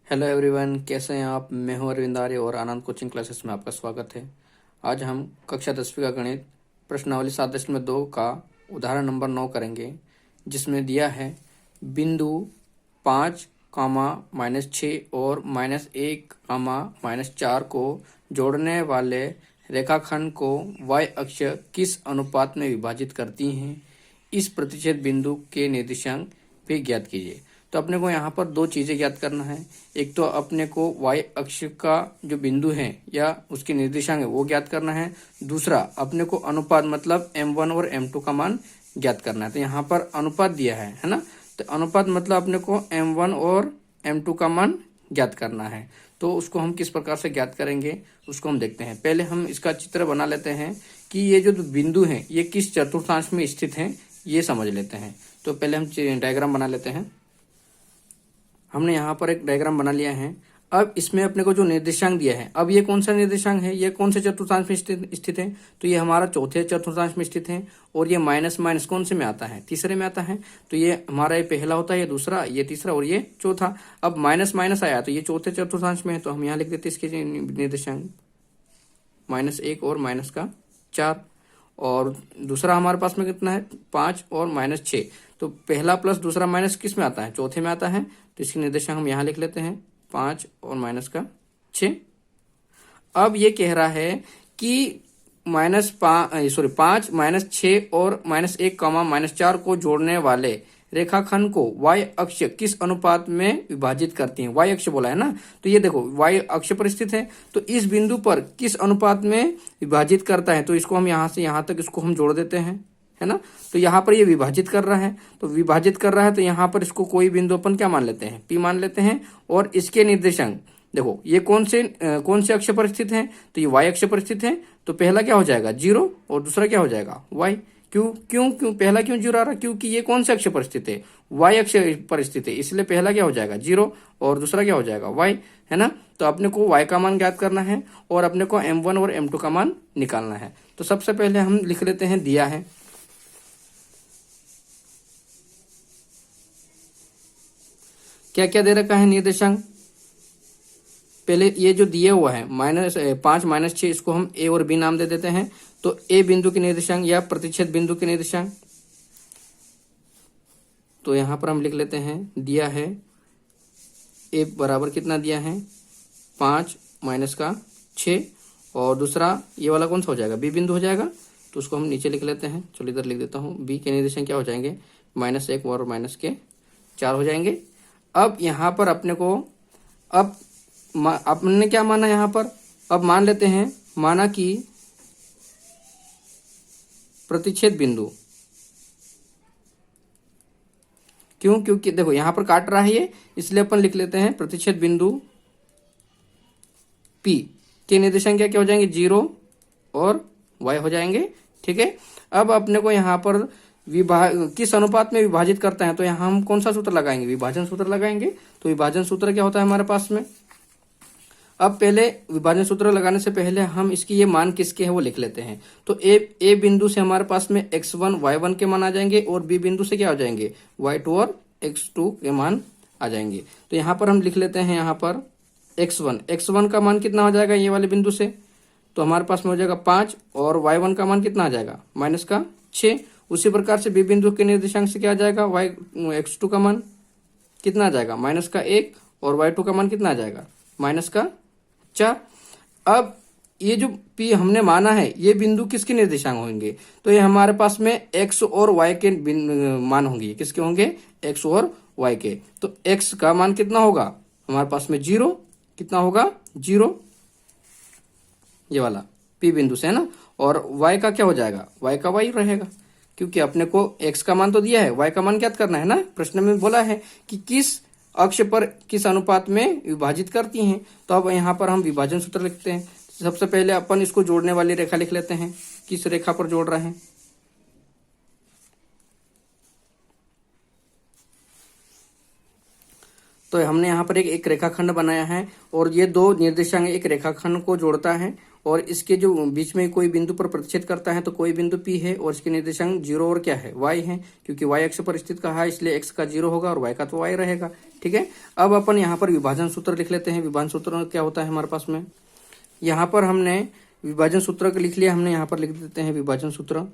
Hello everyone, कैसे हैं आप। मैं हूं अरविंद आर्य और आनंद कोचिंग क्लासेस में आपका स्वागत है। आज हम कक्षा 10वीं का गणित प्रश्नावली 7.2 का उदाहरण नंबर 9 करेंगे, जिसमें दिया है बिंदु 5, -6 और -1, -4 को जोड़ने वाले रेखाखंड को y अक्ष किस अनुपात में विभाजित करती हैं। इस प्रतिच्छेद बिंदु के निर्देशांक भी ज्ञात कीजिए। तो अपने को यहाँ पर दो चीजें ज्ञात करना है। एक तो अपने को y अक्ष का जो बिंदु है या उसके निर्देशांक है वो ज्ञात करना है। दूसरा अपने को अनुपात मतलब m1 और m2 का मान ज्ञात करना है। तो यहाँ पर अनुपात दिया है ना। तो अनुपात मतलब अपने को m1 और m2 का मान ज्ञात करना है। तो उसको हम किस प्रकार से ज्ञात करेंगे उसको हम देखते हैं। पहले हम इसका चित्र बना लेते हैं कि ये जो बिंदु है ये किस चतुर्थांश में स्थित है, ये समझ लेते हैं। तो पहले हम डायग्राम बना लेते हैं। हमने यहाँ पर एक डायग्राम बना लिया है। अब इसमें अपने को जो निर्देशांक दिया है, अब ये कौन सा निर्देशांक है, ये कौन से चतुर्थांश में स्थित है। तो ये हमारा चौथे चतुर्थांश में स्थित है। और ये माइनस माइनस कौन से में आता है, तीसरे में आता है। तो ये हमारा ये पहला होता है, ये दूसरा, ये तीसरा और ये चौथा। अब माइनस माइनस आया तो ये चौथे चतुर्थांश में है। तो हम यहाँ लिख देते इसके निर्देशांक -1 और -4। और दूसरा हमारे पास में कितना है 5 और -6। तो पहला प्लस दूसरा माइनस किस में आता है, चौथे में आता है। तो इसके निर्देशांक हम यहाँ लिख लेते हैं 5 और -6। अब ये कह रहा है कि -5 -6 और -1, -4 को जोड़ने वाले रेखाखंड को y अक्ष किस अनुपात में विभाजित करती है। y अक्ष बोला है ना, तो ये देखो y अक्ष पर स्थित है। तो इस बिंदु पर किस अनुपात में विभाजित करता है। तो इसको हम यहाँ से यहाँ तक इसको हम जोड़ देते हैं, है ना। तो यहाँ पर ये विभाजित कर रहा है, तो विभाजित कर रहा है तो यहाँ पर इसको कोई बिंदु अपन क्या मान लेते हैं, P मान लेते हैं। और इसके निर्देशांक देखो ये कौन से अक्ष पर स्थित है, तो ये y अक्ष पर स्थित है। तो पहला क्या हो जाएगा 0 और दूसरा क्या हो जाएगा y। क्यों पहला क्यों 0 आ रहा, क्योंकि ये कौन से अक्ष पर स्थित है, y अक्ष पर स्थित है। इसलिए पहला क्या हो जाएगा 0 और दूसरा क्या हो जाएगा y, है ना। तो अपने को y का मान ज्ञात करना है और अपने को m1 और m2 का मान निकालना है। तो सबसे पहले हम लिख लेते हैं, दिया है क्या क्या दे रखा है निर्देशांक। पहले ये जो दिया हुआ है -5 -6, इसको हम a और b नाम दे देते हैं। तो a बिंदु के निर्देशांक या प्रतिच्छेद बिंदु के निर्देशांक, तो यहां पर हम लिख लेते हैं, दिया है a बराबर कितना दिया है 5 -6। और दूसरा ये वाला कौन सा हो जाएगा, b बिंदु हो जाएगा। तो उसको हम नीचे लिख लेते हैं। चलो इधर लिख देता हूँ, b के निर्देशांक क्या हो जाएंगे -1 और -4 हो जाएंगे। अब यहाँ पर अपने को अब आपने क्या माना यहाँ पर, अब मान लेते हैं, माना कि प्रतिच्छेद बिंदु, क्योंकि देखो यहाँ पर काट रहा है ये, इसलिए अपन लिख लेते हैं प्रतिच्छेद बिंदु P के निर्देशांक क्या क्या हो जाएंगे 0 और y हो जाएंगे, ठीक है। अब अपने को यहाँ पर किस अनुपात में विभाजित करता है, तो यहाँ हम कौन सा सूत्र लगाएंगे, विभाजन सूत्र लगाएंगे। तो विभाजन सूत्र क्या होता है हमारे पास में। अब पहले विभाजन सूत्र लगाने से पहले हम इसकी ये मान किसके हैं वो लिख लेते हैं। तो ए बिंदु से हमारे पास में x1 y1 के मान आ जाएंगे और b बिंदु से क्या हो जाएंगे y2 और x2 के मान आ जाएंगे। तो यहाँ पर हम लिख लेते हैं, यहाँ पर x1 का मान कितना हो जाएगा ये वाले बिंदु से, तो हमारे पास में हो जाएगा 5 और y1 का मान कितना आ जाएगा -6। उसी प्रकार से b बिंदु के निर्देशांक से क्या आ जाएगा x2 का मान कितना आ जाएगा -1 और y2 का मान कितना आ जाएगा -4। अब ये जो p हमने माना है ये बिंदु किसके निर्देशांक होंगे, तो ये हमारे पास में x और y के मान होंगे। किसके होंगे, x और y के। तो x का मान कितना होगा हमारे पास में 0, कितना होगा 0, ये वाला p बिंदु से है ना। और y का क्या हो जाएगा, y का y रहेगा, क्योंकि अपने को x का मान तो दिया है, y का मान ज्ञात करना है ना। प्रश्न में बोला है कि किस अक्ष पर किस अनुपात में विभाजित करती हैं। तो अब यहाँ पर हम विभाजन सूत्र लिखते हैं। सबसे पहले अपन इसको जोड़ने वाली रेखा लिख लेते हैं, किस रेखा पर जोड़ रहे हैं। तो हमने यहाँ पर एक रेखाखंड बनाया है और ये दो निर्देशांक एक रेखाखंड को जोड़ता है और इसके जो बीच में कोई बिंदु पर प्रतिच्छेद करता है तो कोई बिंदु P है और इसके निर्देशांक 0 और क्या है y है, क्योंकि y अक्ष पर स्थित कहा है इसलिए x का 0 होगा और y का तो y रहेगा। ठीक है, अब अपन यहाँ पर विभाजन सूत्र लिख लेते हैं। विभाजन सूत्र क्या होता है हमारे पास में, यहाँ पर हमने विभाजन सूत्र को लिख लिया, हमने यहाँ पर लिख देते हैं विभाजन सूत्र।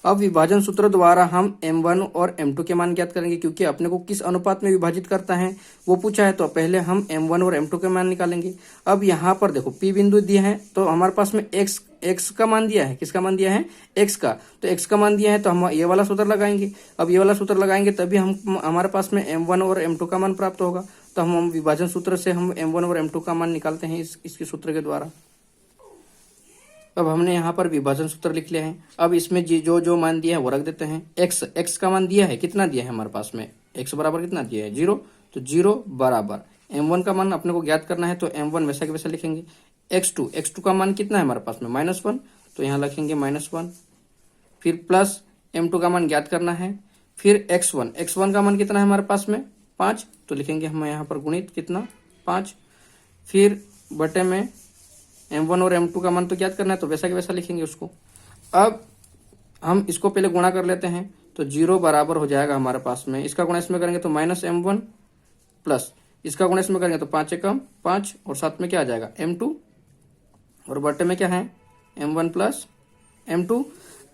अब विभाजन सूत्र द्वारा हम m1 और m2 के मान ज्ञात करेंगे, क्योंकि अपने को किस अनुपात में विभाजित करता है वो पूछा है, तो पहले हम m1 और m2 के मान निकालेंगे। अब यहाँ पर देखो P बिंदु दिया है तो हमारे पास में x का मान दिया है, किसका मान दिया है, x का, तो x का मान दिया है तो हम ये वाला सूत्र लगाएंगे। अब ये वाला सूत्र लगाएंगे तभी हम हमारे पास में m1 और m2 का मान प्राप्त होगा। तो हम विभाजन सूत्र से हम m1 और m2 का मान निकालते हैं इसके सूत्र के द्वारा। अब हमने यहाँ पर विभाजन सूत्र लिख लिया है। अब इसमें जो जो मान दिया है वो रख देते हैं। x का मान दिया है, कितना दिया है हमारे पास में, x बराबर कितना दिया है 0, तो 0 बराबर m1 का मान अपने को ज्ञात करना है तो m1 वैसा के वैसा लिखेंगे। x2 का मान कितना है हमारे पास में -1, तो यहाँ लिखेंगे -1। फिर प्लस m2 का मान ज्ञात करना है। फिर x1 का मान कितना है हमारे पास में 5, तो लिखेंगे हम यहाँ पर गुणित कितना 5। फिर बटे में m1 और m2 का मान तो ज्ञात करना है तो वैसा के वैसा लिखेंगे उसको। अब हम इसको पहले गुणा कर लेते हैं तो 0 बराबर हो जाएगा हमारे पास में, इसका गुणा इसमें करेंगे तो -m1 प्लस इसका गुणा इसमें करेंगे तो 5 एकम 5 और साथ में क्या आ जाएगा m2 और बटे में क्या है m1 प्लस m2।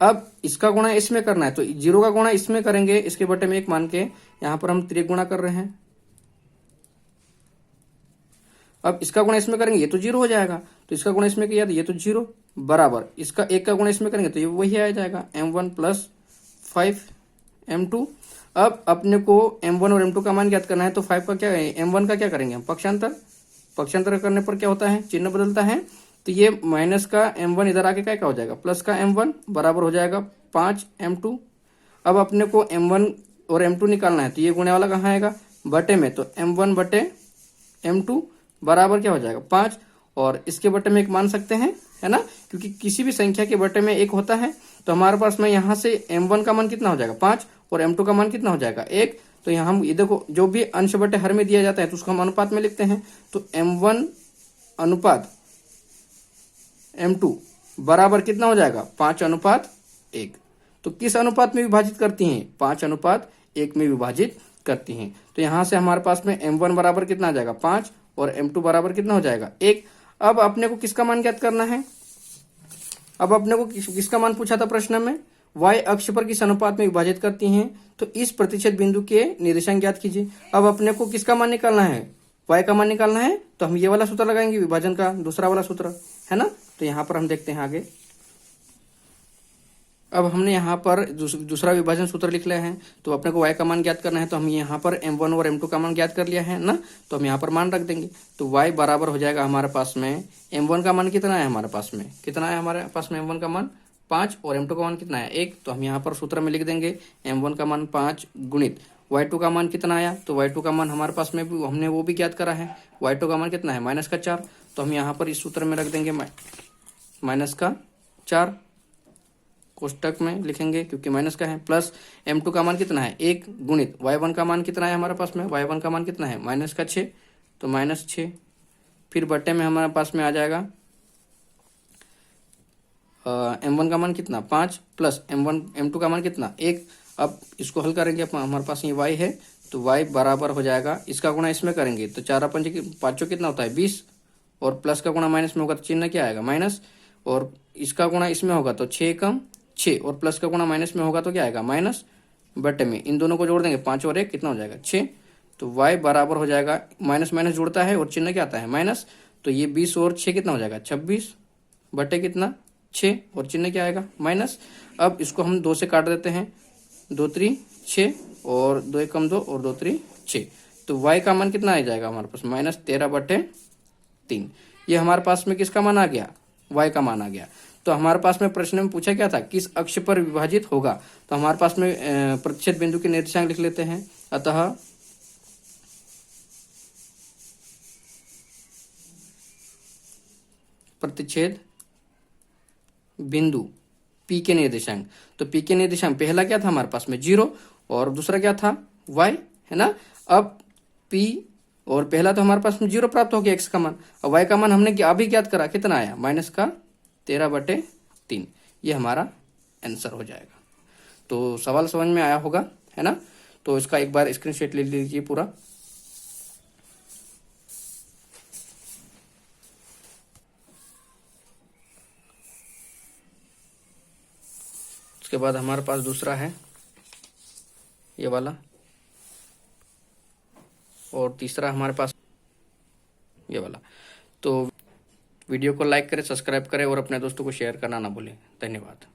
अब इसका गुणा इसमें करना है तो 0 का गुणा इसमें करेंगे, इसके बटे में 1 मान के यहाँ पर हम त्रिक गुणा कर रहे हैं। अब इसका गुणा इसमें करेंगे ये तो 0 हो जाएगा, तो इसका गुणा इसमें किया तो ये तो 0 बराबर इसका 1 का गुणा इसमें करेंगे तो ये वही आ जाएगा m1 प्लस 5 m2। अब अपने को m1 और m2 का मान ज्ञात करना है तो 5 का क्या है, m1 का क्या करेंगे हम पक्षांतर करने पर क्या होता है, चिन्ह बदलता है, तो ये माइनस का m1 इधर आके क्या हो जाएगा प्लस का m1 बराबर हो जाएगा 5 m2। अब अपने को m1 और m2 निकालना है तो ये गुणे वाला कहाँ आएगा बटे में, तो m1 बटे m2 बराबर क्या हो जाएगा 5 और इसके बटे में 1 मान सकते हैं, है ना, क्योंकि किसी भी संख्या के बटे में 1 होता है। तो हमारे पास में यहाँ से m1 का मान कितना हो जाएगा 5 और m2 का मान कितना हो जाएगा 1। तो यहाँ हम ये देखो जो भी अंश बटे हर में दिया जाता है तो उसको हम अनुपात में लिखते हैं, तो m1 अनुपात m2 बराबर कितना हो जाएगा 5:1। तो किस अनुपात में विभाजित करती हैं, 5:1 में विभाजित करती हैं। तो यहाँ से हमारे पास में m1 बराबर कितना आ जाएगा 5 और m2 बराबर कितना हो जाएगा 1। अब अपने को किसका मान ज्ञात करना है, अब अपने को किसका मान पूछा था प्रश्न में, y अक्ष पर किस अनुपात में विभाजित करती हैं, तो इस प्रतिच्छेद बिंदु के निर्देशांक ज्ञात कीजिए। अब अपने को किसका मान निकालना है, y का मान निकालना है, तो हम ये वाला सूत्र लगाएंगे विभाजन का, दूसरा वाला सूत्र, है ना। तो यहाँ पर हम देखते हैं आगे। अब हमने यहाँ पर दूसरा विभाजन सूत्र लिख लिया है, तो अपने को y का मान ज्ञात करना है, तो हम यहाँ पर m1 और m2 का मान ज्ञात कर लिया है ना, तो हम यहाँ पर मान रख देंगे। तो y बराबर हो जाएगा हमारे पास में m1 का मान कितना है हमारे पास में, कितना है हमारे पास में m1 का मान 5 और m2 का मान कितना है 1। तो हम यहाँ पर सूत्र में लिख देंगे m1 का मान 5 गुणित y2 का मान कितना आया, तो y2 का मान हमारे पास में हमने वो भी ज्ञात करा है, y2 का मान कितना है -4। तो हम यहाँ पर इस सूत्र में रख देंगे -4 कोष्टक में लिखेंगे क्योंकि माइनस का है, प्लस m2 का मान कितना है 1 गुणित y1 का मान कितना है हमारे पास में, y1 का मान कितना है -6, तो -6। फिर बटे में हमारे पास में आ जाएगा m1 का मान कितना 5 प्लस m2 का मान कितना 1। अब इसको हल करेंगे, हमारे पास ये y है तो y बराबर हो जाएगा, इसका गुणा इसमें करेंगे तो 4 5 कितना होता है 20 और प्लस का गुणा माइनस में होगा तो चिन्ह क्या आएगा माइनस, और इसका गुणा इसमें होगा तो 6 कम 6 और प्लस का गुणा माइनस में होगा तो क्या आएगा माइनस, बटे में इन दोनों को जोड़ देंगे 5 और 1 कितना हो जाएगा 6। तो y बराबर हो जाएगा, माइनस माइनस जुड़ता है और चिन्ह क्या आता है माइनस, तो ये 20 और 6 कितना हो जाएगा 26 बटे कितना 6 और चिन्ह क्या आएगा माइनस। अब इसको हम 2 से काट देते हैं, 2 3 6 और 2 1 कम 2 और 2 3 6। तो y का मान कितना आ जाएगा हमारे पास -13/3। ये हमारे पास में किसका मान आ गया, y का मान आ गया। तो हमारे पास में प्रश्न में पूछा क्या था, किस अक्ष पर विभाजित होगा, तो हमारे पास में प्रतिच्छेद बिंदु के निर्देशांक लिख लेते हैं। अतः प्रतिच्छेद बिंदु P के निर्देशांक, तो P के निर्देशांक पहला क्या था हमारे पास में 0 और दूसरा क्या था y, है ना। अब P और पहला तो हमारे पास 0 प्राप्त हो गया x का मान। और y का मान हमने अभी ज्ञात करा, कितना आया, -13/3। ये हमारा आंसर हो जाएगा। तो सवाल समझ में आया होगा, है ना। तो इसका एक बार स्क्रीनशॉट ले लीजिए पूरा। उसके बाद हमारे पास दूसरा है ये वाला, और तीसरा हमारे पास ये वाला। तो वीडियो को लाइक करें, सब्सक्राइब करें और अपने दोस्तों को शेयर करना ना भूलें। धन्यवाद।